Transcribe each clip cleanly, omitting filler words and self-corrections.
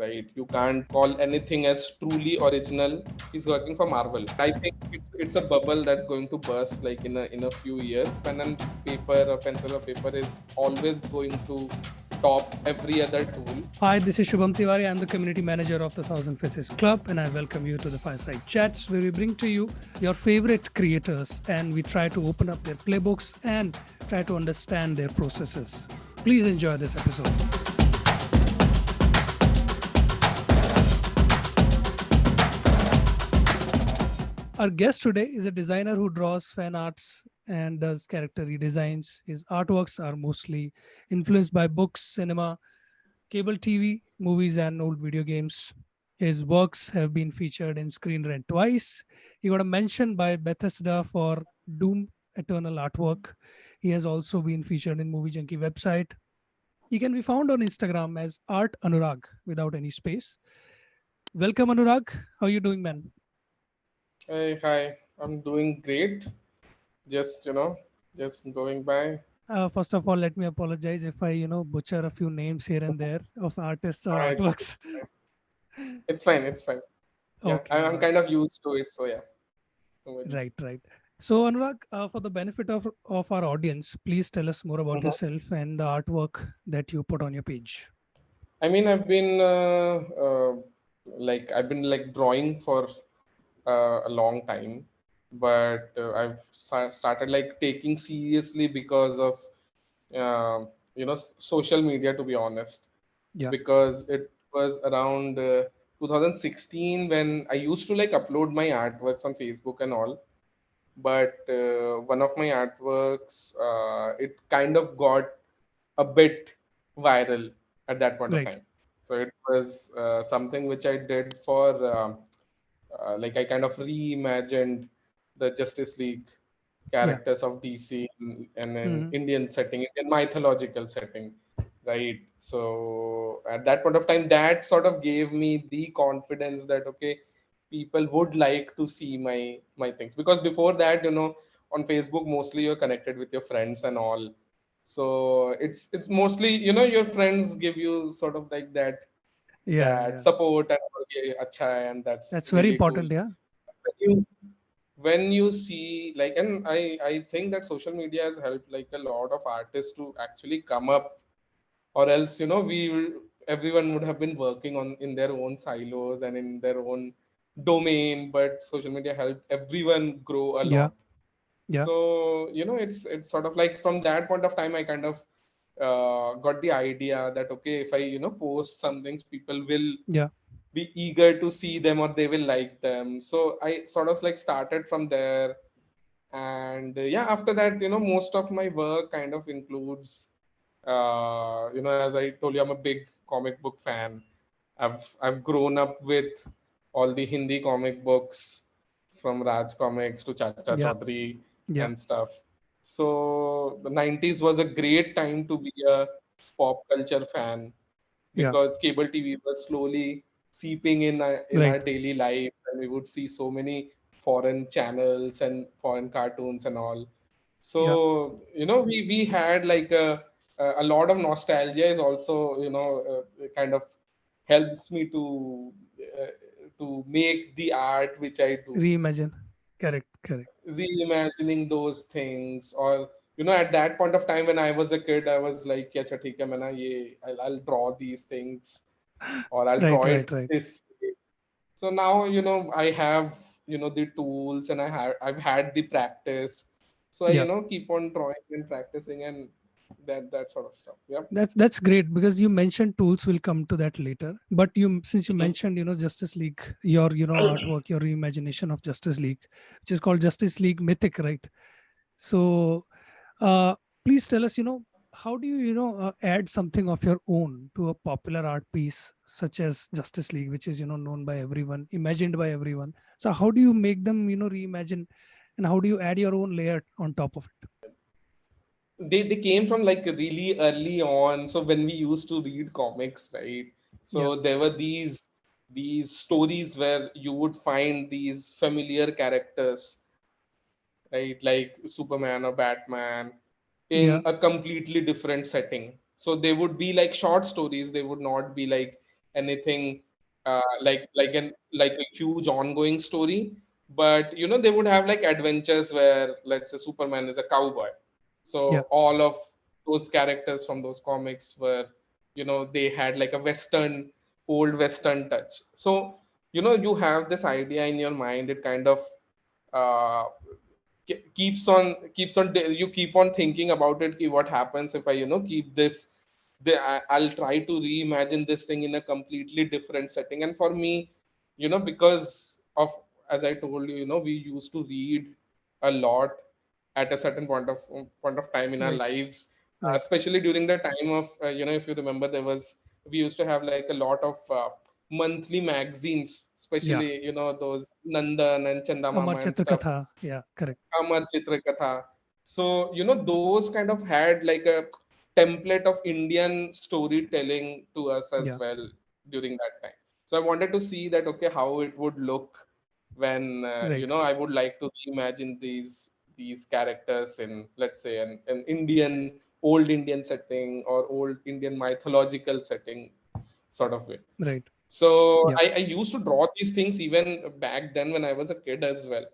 right? You can't call anything as truly original. He's working for Marvel. I think it's a bubble that's going to burst like in a few years. Pen and paper or pencil or paper is always going to top every other tool. Hi, this is Shubham Tiwari. I'm the community manager of the Thousand Faces Club, and I welcome you to the Fireside Chats, where we bring to you your favorite creators and we try to open up their playbooks and try to understand their processes. Please enjoy this episode. Our guest today is a designer who draws fan arts and does character redesigns. His artworks are mostly influenced by books, cinema, cable TV, movies, and old video games. His works have been featured in Screen Rant twice. He got a mention by Bethesda for Doom Eternal artwork. He has also been featured in Movie Junkie website. He can be found on Instagram as Art Anurag without any space. Welcome, Anurag. How are you doing, man? Hey, hi, I'm doing great. Just just going by. First of all, let me apologize if I, butcher a few names here and there of artists or It's artworks. it's fine. It's fine. Yeah, Okay, I'm right, kind of used to it. So yeah, no worries. right. So, Anurag, for the benefit of our audience, please tell us more about Mhm. yourself and the artwork that you put on your page. I mean, I've been like drawing for a long time, but started like taking seriously because of social media. To be honest, Yeah, because it was around 2016 when I used to like upload my artworks on Facebook and all. But one of my artworks, it kind of got a bit viral at that point of right. time. So it was something which I did for like I kind of reimagined the Justice League Yeah. characters of DC in an Mhm. Indian setting, in mythological setting, right? So at that point of time, that sort of gave me the confidence that okay, people would like to see my things, because before that, on Facebook mostly you're connected with your friends and all. So it's mostly your friends give you sort of like that Yeah. support and okay, acha, and that's That's very really cool. important. Yeah. When you see like, and I think that social media has helped like a lot of artists to actually come up, or else everyone would have been working on in their own silos and in their own domain, but social media helped everyone grow a Yeah. lot. Yeah. So it's sort of like from that point of time I kind of got the idea that okay, if I post some things, people will Yeah. be eager to see them or they will like them. So I sort of like started from there. And yeah, after that, most of my work kind of includes as I told you, I'm a big comic book fan. I've grown up with all the Hindi comic books, from Raj Comics to Chacha Yeah. Chaudhary Yeah. and stuff. So the 90s was a great time to be a pop culture fan, Yeah. because cable TV was slowly seeping in our Right. daily life, and we would see so many foreign channels and foreign cartoons and all. Yeah. So we had like a lot of nostalgia is also kind of helps me uh, to make the art which I do, Reimagine. Correct. Correct. reimagining those things. Or at that point of time when I was a kid, I was like, "Yeah, acha, theek hai, main na I'll draw these things, or I'll Right. draw Right. it Right. this way." So now I have the tools, and I've had the practice. So I Yeah. keep on drawing and practicing, and that sort of stuff. Yeah. That's great because you mentioned tools. Will come to that later. But since you Mhm. mentioned Justice League, your artwork, your reimagination of Justice League, which is called Justice League Mythic, right? So, uh, please tell us, how do you add something of your own to a popular art piece such as Justice League, which is known by everyone, imagined by everyone. So how do you make them reimagine, and how do you add your own layer on top of it? They came from like really early on. So when we used to read comics, right? Yeah. So there were these stories where you would find these familiar characters, right? Like Superman or Batman in Yeah. a completely different setting. So they would be like short stories. They would not be like anything like a huge ongoing story, but they would have like adventures where, let's say, Superman is a cowboy. Yeah. So all of those characters from those comics were, they had like a old western touch. So you have this idea in your mind. It kind of uh, you keep on thinking about it. What happens if I keep this, I'll try to reimagine this thing in a completely different setting. And for me, because of, as I told you, we used to read a lot at a certain point of time in our Right. lives, Right. especially during the time of, if you remember, we used to have like a lot of monthly magazines, Yeah. especially those Nandan and Amar Chandamama and Chitra stuff. Katha. Yeah. Correct. Amar Chitra Katha. So, those kind of had like a template of Indian storytelling to us as Yeah. well during that time. So I wanted to see that, okay, how it would look when, Right. I would like to reimagine these characters in, let's say, an old Indian setting or old Indian mythological setting sort of way. Right. So Yeah. I used to draw these things even back then when I was a kid as well.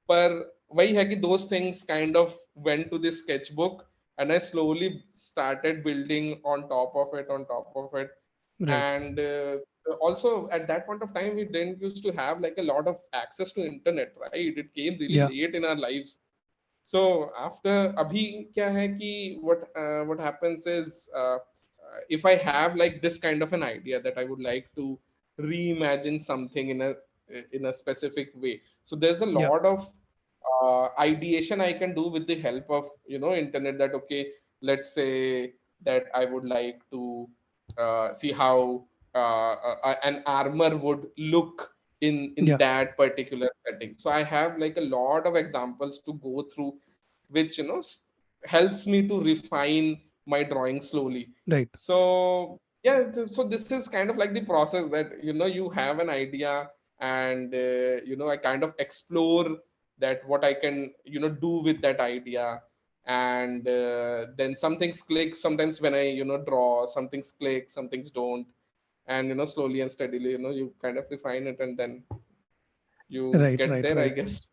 पर वही है कि those things kind of went to the sketchbook, and I slowly started building on top of it. Right. And also at that point of time we didn't used to have like a lot of access to internet, right? It came really Yeah. late in our lives. So after abhi क्या है कि what happens is, if I have like this kind of an idea that I would like to reimagine something in a specific way, so there's a Yeah. lot of ideation I can do with the help of internet. That, okay, let's say that I would like to see how an armor would look in Yeah. that particular setting. So I have like a lot of examples to go through, which helps me to refine my drawing slowly. Right. So yeah, so this is kind of like the process that you have an idea, and I kind of explore that what I can do with that idea. And then some things click sometimes when I draw, some things click, some things don't. And slowly and steadily you kind of refine it, and then you Right. get Right. there, I Right. guess.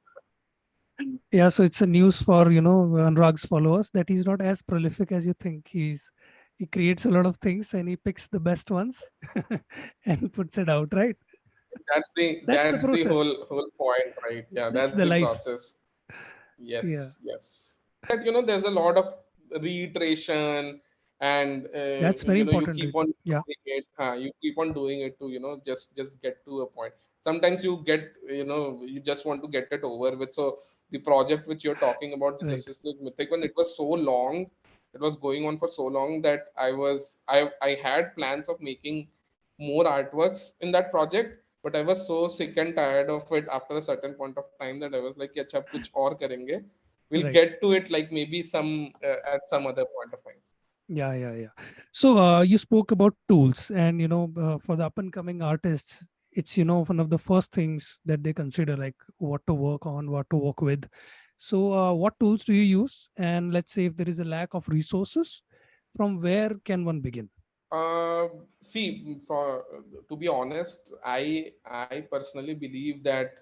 Yeah. So it's a news for Anurag's followers that he's not as prolific as you think. He creates a lot of things and he picks the best ones and puts it out. Right. that's the That's the that's the process. whole point, right? Yeah, That's that's the the life. process. Yeah. Yes, yes. That there's a lot of reiteration, and That's very you important. keep Ritu. on Yeah. doing it. You keep on doing it to just get to a point. Sometimes you just want to get it over with. So the project which you're talking about, Right. Justice League Mythic, when it was so long, it was going on for so long that I had plans of making more artworks in that project, but I was so sick and tired of it after a certain point of time that I was like, "Yeah, अच्छा कुछ और करेंगे. We'll Right. get to it like maybe at some other point of time." Yeah, yeah, yeah. So you spoke about tools, and for the up and coming artists, it's one of the first things that they consider, like what to work on, what to work with. So, what tools do you use? And let's say if there is a lack of resources, from where can one begin? See, to be honest, I personally believe that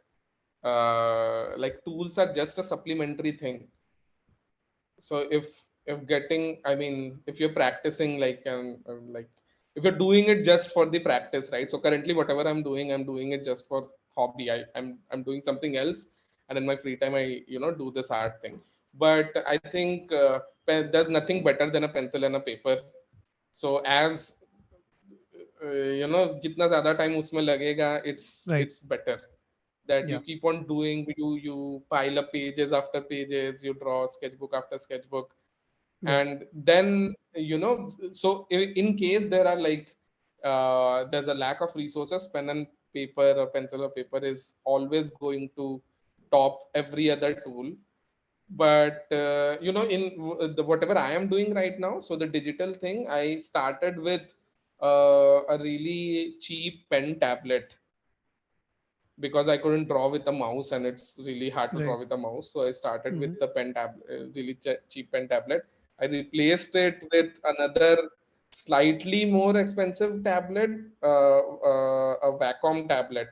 like tools are just a supplementary thing. So if you're practicing like if you're doing it just for the practice, right? So currently whatever I'm doing it just for hobby. I'm doing something else, and in my free time I do this art thing. But I think there's nothing better than a pencil and a paper. So as जितना ज्यादा time उसमें लगेगा, Right. it's better that you Yeah. keep on doing. You pile up pages after pages, you draw sketchbook after sketchbook. Yeah. And then so in case there are like there's a lack of resources, pen and paper or pencil or paper is always going to top every other tool. But in the whatever I am doing right now, so the digital thing, I started with a really cheap pen tablet, because I couldn't draw with a mouse, and it's really hard to draw Right. with a mouse. So I started Hmm. with the pen tablet, really cheap pen tablet. I replaced it with another slightly more expensive tablet, a Wacom tablet,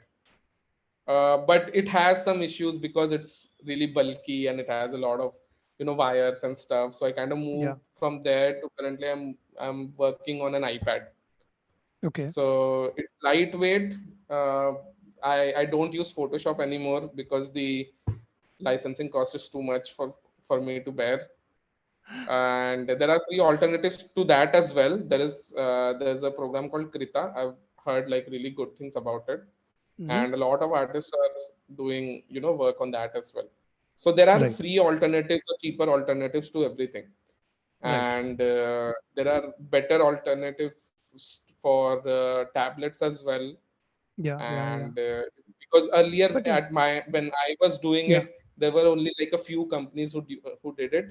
but it has some issues because it's really bulky and it has a lot of wires and stuff. So I kind of Yeah. moved from there to currently I'm working on an iPad. Okay. So it's lightweight. Uh, I don't use Photoshop anymore because the licensing cost is too much for me to bear. And there are free alternatives to that as well. There's a program called Krita. I've heard like really good things about it, Mm-hmm. and a lot of artists are doing work on that as well. So there are Right. free alternatives or cheaper alternatives to everything, Right. and there are better alternatives for tablets as well. Yeah. Yeah. Yeah. And because earlier But at my when I was doing yeah. it, there were only like a few companies who did it.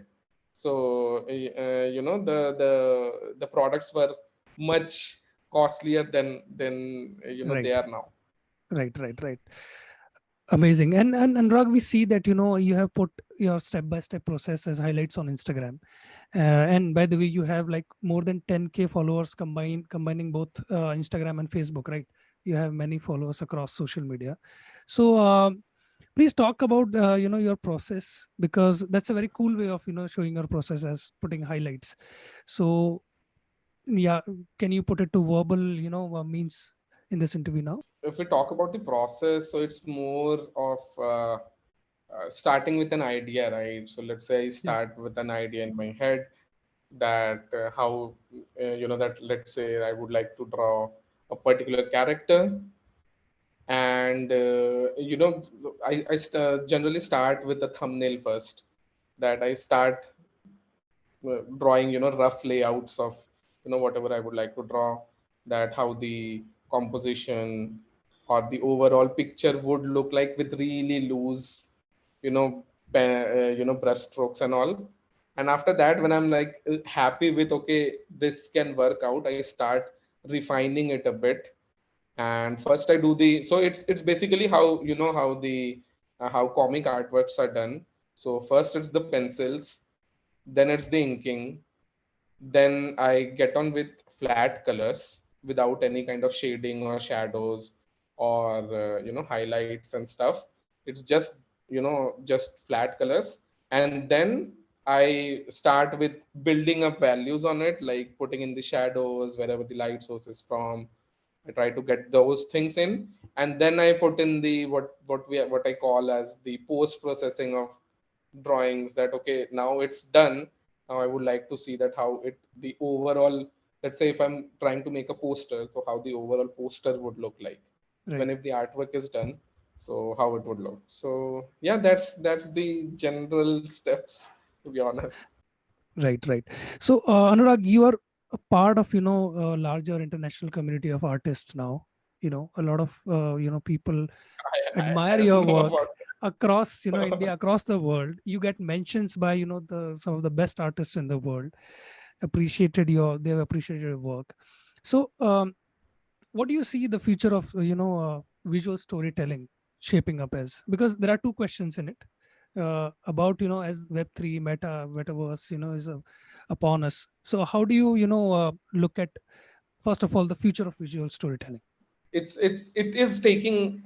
So the products were much costlier than they Right. are now. Right. Right. Right. Amazing. And Anurag, we see that you have put your step by step process as highlights on Instagram. And by the way, you have like more than 10K followers combining both Instagram and Facebook, right? You have many followers across social media. So please talk about your process, because that's a very cool way of showing your process as putting highlights. So yeah, can you put it to verbal means in this interview now? If we talk about the process, so it's more of starting with an idea, right? So let's say I Yeah. start with an idea in my head that how that let's say I would like to draw a particular character, and generally start with the thumbnail first. That I start drawing rough layouts of whatever I would like to draw, that how the composition or the overall picture would look like with really loose brush strokes and all. And after that, when I'm like happy with okay, this can work out, I start refining it a bit. And first I do the, so it's basically how how the how comic artworks are done. So first it's the pencils, then it's the inking, then I get on with flat colors without any kind of shading or shadows or highlights and stuff. It's just just flat colors. And then I start with building up values on it, like putting in the shadows wherever the light source is from. I try to get those things in, and then I put in the what I call as the post processing of drawings. That okay, now it's done. Now I would like to see that how it the overall. Let's say if I'm trying to make a poster, so how the overall poster would look like when Right. if the artwork is done. So how it would look. So yeah, that's the general steps, to be honest. Right, right. So, Anurag, you are a part of a larger international community of artists now. A lot of people admire I your don't know work about across that. India, across the world. You get mentions by the some of the best artists in the world. They've appreciated your work. So, what do you see the future of visual storytelling shaping up as? Because there are two questions in it about as Web3 metaverse is upon us. So how do you look at, first of all, the future of visual storytelling? It is taking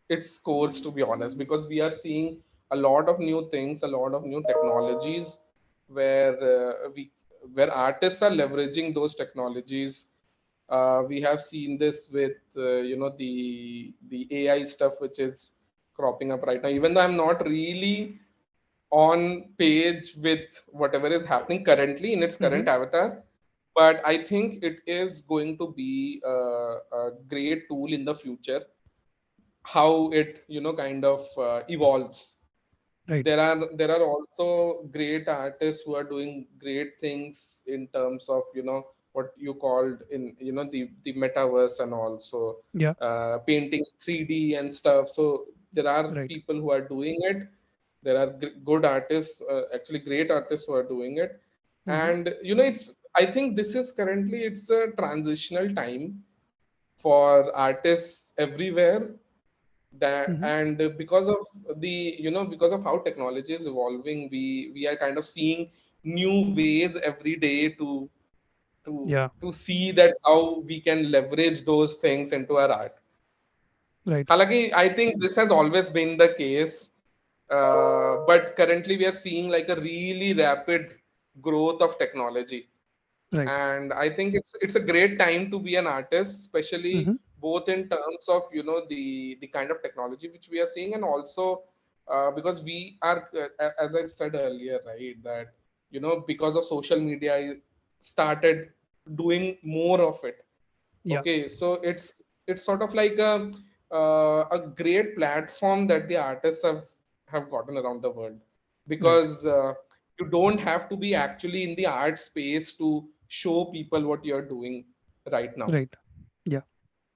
its course, to be honest, because we are seeing a lot of new things, a lot of new technologies where where artists are leveraging those technologies. We have seen this with the AI stuff which is cropping up right now. Even though I'm not really on page with whatever is happening currently in its Hmm. current avatar, but I think it is going to be a great tool in the future. How it kind of evolves. Right. There are also great artists who are doing great things in terms of what you called in the metaverse and also Yeah. painting 3D and stuff. So there are Right. people who are doing it. There are good artists, actually great artists who are doing it. Hmm. And it's, I think this is currently it's a transitional time for artists everywhere. That, Hmm. and because of the because of how technology is evolving, we are kind of seeing new ways every day to Yeah. to see that how we can leverage those things into our art. Right. Halaki, I think this has always been the case, but currently we are seeing like a really rapid growth of technology, Right. and I think it's a great time to be an artist, especially Mm-hmm. both in terms of the kind of technology which we are seeing, and also because we are as I said earlier, right, that because of social media I started doing more of it. Yeah. Okay, so it's sort of like a great platform that the artists have gotten around the world, Right. because you don't have to be actually in the art space to show people what you're doing right now. Right. Yeah.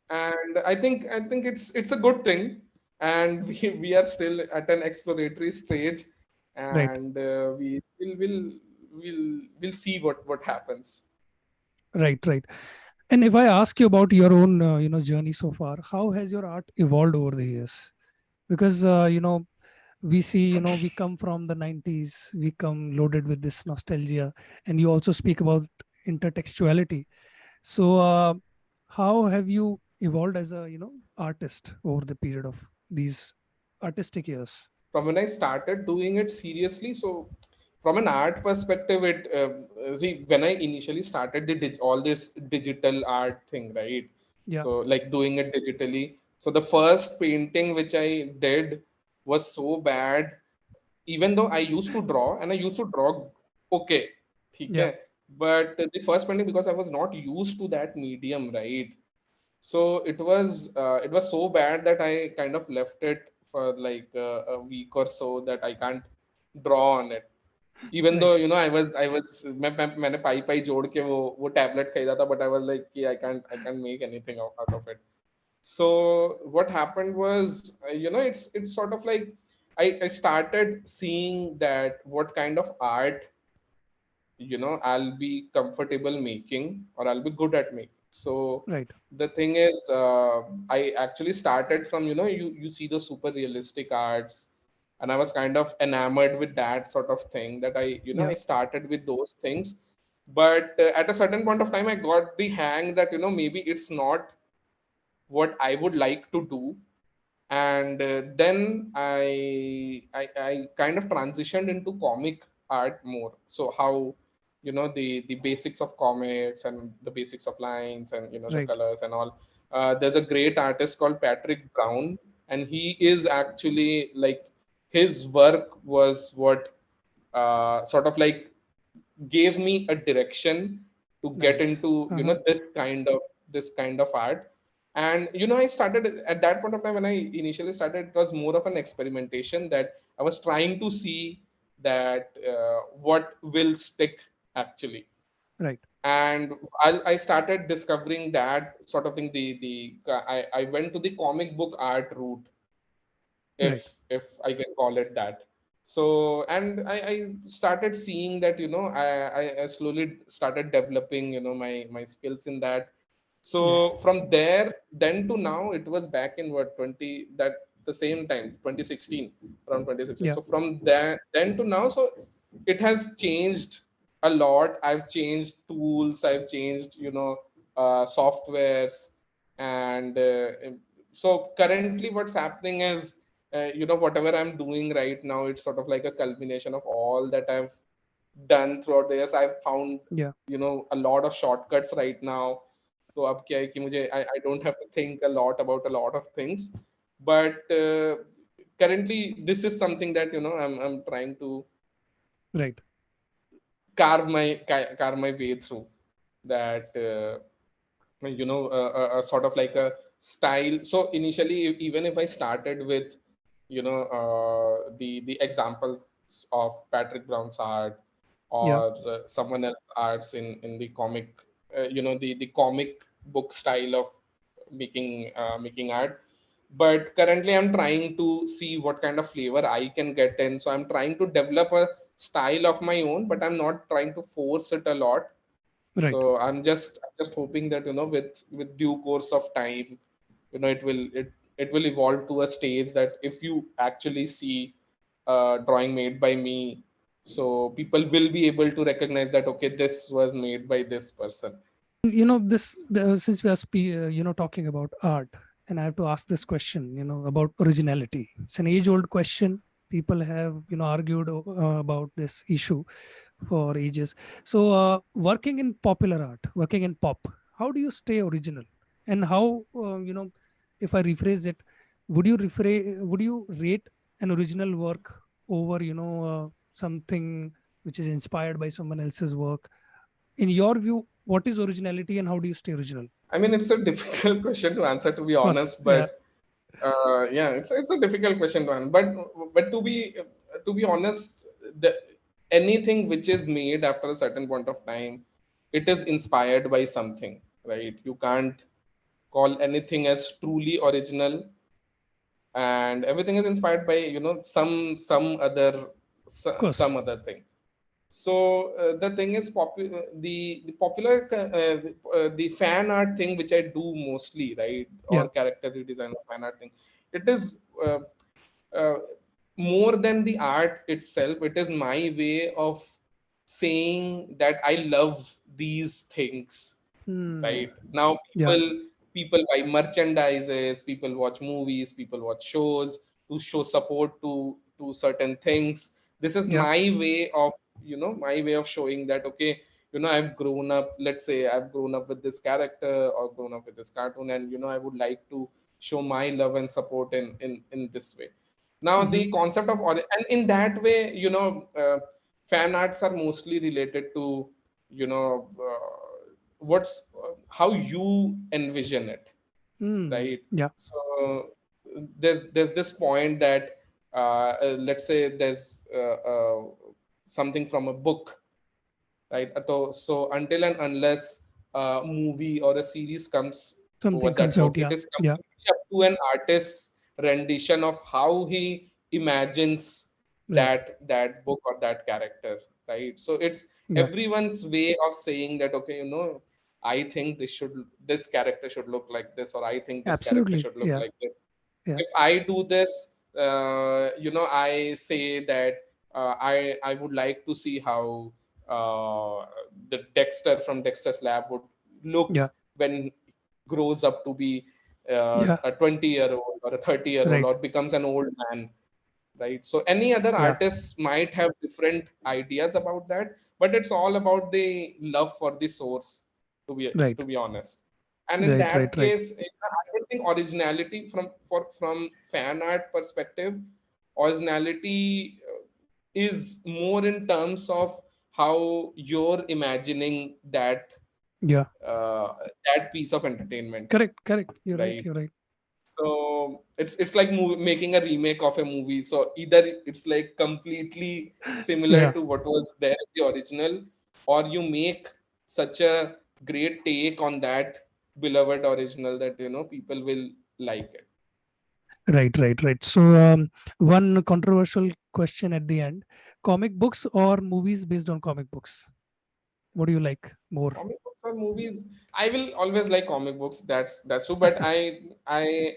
And I think it's a good thing, and we are still at an exploratory stage, Right. and we'll see what happens. Right. Right. And if I ask you about your own, journey so far, how has your art evolved over the years? Because we see, we come from the 90s, we come loaded with this nostalgia, and you also speak about intertextuality. So, how have you evolved as a, artist over the period of these artistic years? From when I started doing it seriously. So, from an art perspective, it see, when I initially started all this digital art thing, right? Yeah. So, like doing it digitally. So, the first painting which I did was so bad, even though I used to draw and I used to draw okay, ठीक Yeah. है? But the first painting, because I was not used to that medium, right? So it was so bad that I kind of left it for like a week or so, that I can't draw on it. Even though Right. I was मैंने पाई जोड़ के वो tablet खरीदा था, but I was like कि I can't make anything out of it. So what happened was, it's sort of like I started seeing that what kind of art I'll be comfortable making, or I'll be good at making. So Right. the thing is, I actually started from, you see the super realistic arts, and I was kind of enamored with that sort of thing, that I Yeah. started with those things. But at a certain point of time I got the hang that maybe it's not what I would like to do. And then I kind of transitioned into comic art more. So how the basics of comics and the basics of lines, and the Right. colors and all. There's a great artist called Patrick Brown, and he is actually like, his work was what sort of like gave me a direction to get Nice. into Uh-huh. this kind of art. And I started at that point of time. When I initially started, it was more of an experimentation, that I was trying to see that what will stick actually. Right. And I started discovering that sort of thing. I went to the comic book art route, Right. if I can call it that. So, and I started seeing that I slowly started developing my skills in that. Yeah. So from there, then to now, it was back in what 20 that the same time 2016, around 2016. Yeah. So from there then to now, so it has changed a lot. I've changed tools, I've changed softwares, and so currently what's happening is, whatever I'm doing right now, it's sort of like a culmination of all that I've done throughout the years. I've found Yeah. a lot of shortcuts right now. तो अब क्या है कि I don't have to think a lot about a lot of things. But currently this is something that I'm trying to Right. carve my way through. That a sort of like a style. So initially, even if I started with the examples of Patrick Brown's art, Yeah. or someone else's arts in the comic, the comic book style of making art. But currently I'm trying to see what kind of flavor I can get in. So I'm trying to develop a style of my own, but I'm not trying to force it a lot. Right. So I'm just hoping that with due course of time, it will evolve to a stage that if you actually see a drawing made by me, so people will be able to recognize that, okay, this was made by this person. Since we are talking about art, and I have to ask this question, about originality. It's an age old question. People have argued about this issue for ages. So working in popular art, working in pop, how do you stay original? And how if I rephrase it, would you rate an original work over something which is inspired by someone else's work? In your view, what is originality and how do you stay original? I mean, it's a difficult question to answer, to be Of course, honest. yeah, But yeah, it's a difficult question to answer. But to be honest, the anything which is made after a certain point of time, it is inspired by something, right? You can't call anything as truly original, and everything is inspired by of course, some other thing. So the thing is, the popular the fan art thing, which I do mostly, right, yeah, or character redesign or fan art thing, it is uh, more than the art itself. It is my way of saying that I love these things. hmm. Right now, Yeah, people buy merchandises, people watch movies, people watch shows to show support to certain things. This is yeah, my way of, my way of showing that, okay, I've grown up, let's say I've grown up with this character or grown up with this cartoon, and I would like to show my love and support in this way. Now hmm, the concept of and in that way, fan arts are mostly related to, what's how you envision it, hmm. right? Yeah, So there's this point that, let's say there's something from a book, right? So until and unless a movie or a series comes over something that comes book, out. it Yeah, is yeah, completely up to an artist's rendition of how he imagines right, that book or that character, right? So it's yeah, everyone's way of saying that, okay, I think this character should look like this, or I think this character absolutely, should look yeah, like this. yeah, If I do this, I say that, I would like to see how the Dexter from Dexter's Lab would look yeah, when he grows up to be yeah, a 20-year-old or a 30-year-old, right, or becomes an old man, right? So any other yeah, artists might have different ideas about that, but it's all about the love for the source, right, to be honest. And in right, that right, right. case, I don't think originality from fan art perspective, originality is more in terms of how you're imagining Yeah, uh, that piece of entertainment, correct, correct. You're right. right? You're right. So it's like making a remake of a movie. So either it's like completely similar Yeah, to what was there in the original, or you make such a great take on that beloved original that people will like it. right, right, right. So, one controversial question at the end: comic books or movies based on comic books? What do you like more? Comic books or movies? I will always like comic books. That's true. But I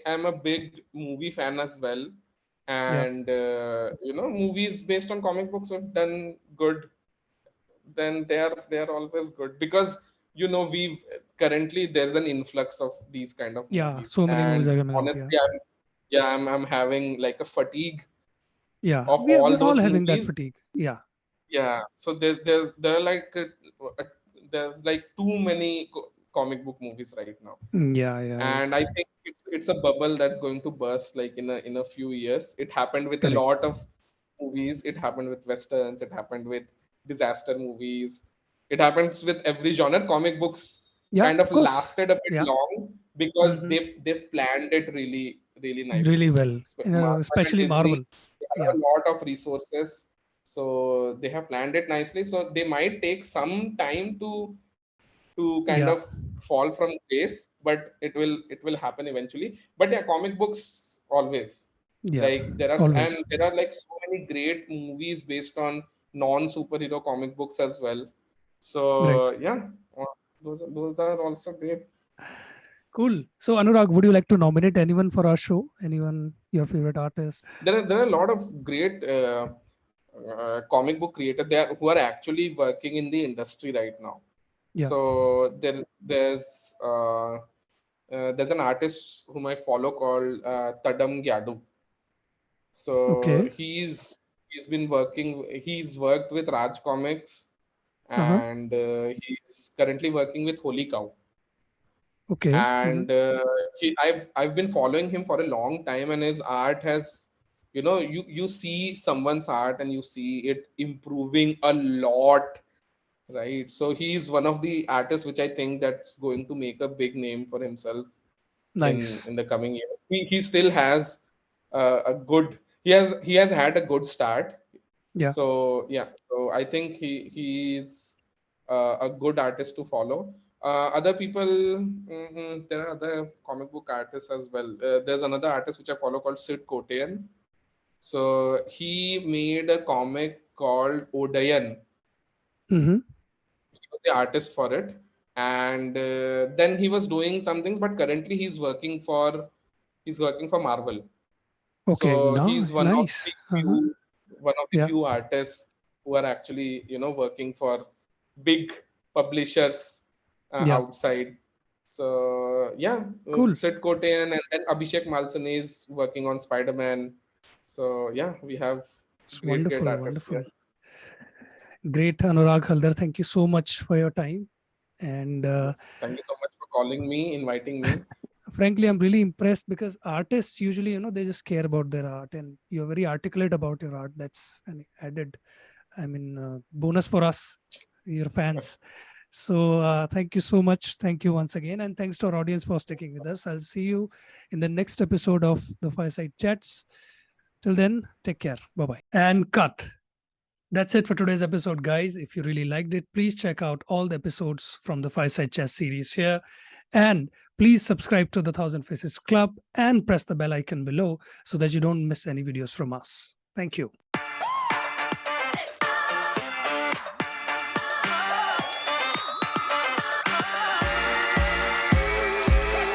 am a big movie fan as well, Yeah, and movies based on comic books have done good. Then they are always good, because we've currently there's an influx of these kind of yeah. movies, So many movies and are coming out. Yeah, honestly, I'm having like a fatigue yeah. of We're all all those having that movies. fatigue. Yeah, Yeah, so there are like uh, there's like too many comic book movies right now, yeah, yeah. and I think it's a bubble that's going to burst, like in a few years. It happened with a Correct. lot of movies. It happened with westerns. It happened with disaster movies. It happens with every genre. Comic books Yeah, kind of of course. lasted a bit Yeah. long because Hmm. they've planned it really really Really nicely. well. Marvel and Especially Disney, Marvel. they Yeah, have a lot of resources, so they have planned it nicely. So they might take some time to kind of yeah, fall from grace, but it will happen eventually. But yeah, comic books always, yeah. like Always. there are like so many great movies based on non superhero comic books as well. Right. So yeah, those are also great. Cool. So, Anurag, would you like to nominate anyone for our show? Anyone, your favorite artist? There are a lot of great comic book creators there who are actually working in the industry right now. Yeah. So there's an artist whom I follow called Tadam Gyadu. So Okay. he's worked with Raj Comics, Uh-huh. and he's currently working with Holy Cow. Okay. And I've been following him for a long time, and his art has, you see someone's art and you see it improving a lot, right? So he's one of the artists which I think that's going to make a big name for himself Nice. in the coming years. He still has a good he has had a good start. Yeah. So yeah, so I think he's a good artist to follow. Other people, there are other comic book artists as well. There's another artist which I follow called Sid Kotean. So he made a comic called Odayan. Mm-hmm. He was the artist for it, and then he was doing some things, but currently he's working for Marvel. Okay. So No, he's one of the nice. Uh-huh. few one of the Yeah. few artists who are actually working for big publishers Yeah. outside. So yeah, Cool. Sid Kotean, and then Abhishek Malsani is working on Spider-Man. So yeah, we have It's great wonderful. artists here. Wonderful. Great, Anurag Halder. Thank you so much for your time. And Yes, thank you so much for calling me, inviting me. frankly, I'm really impressed because artists usually, they just care about their art, and you're very articulate about your art. That's an added, bonus for us, your fans. So thank you so much. Thank you once again. And thanks to our audience for sticking with us. I'll see you in the next episode of the Fireside Chats. Till then, take care. Bye bye. And cut. That's it for today's episode, guys. If you really liked it, please check out all the episodes from the Fireside Chess series here. And please subscribe to the Thousand Faces Club and press the bell icon below so that you don't miss any videos from us. Thank you.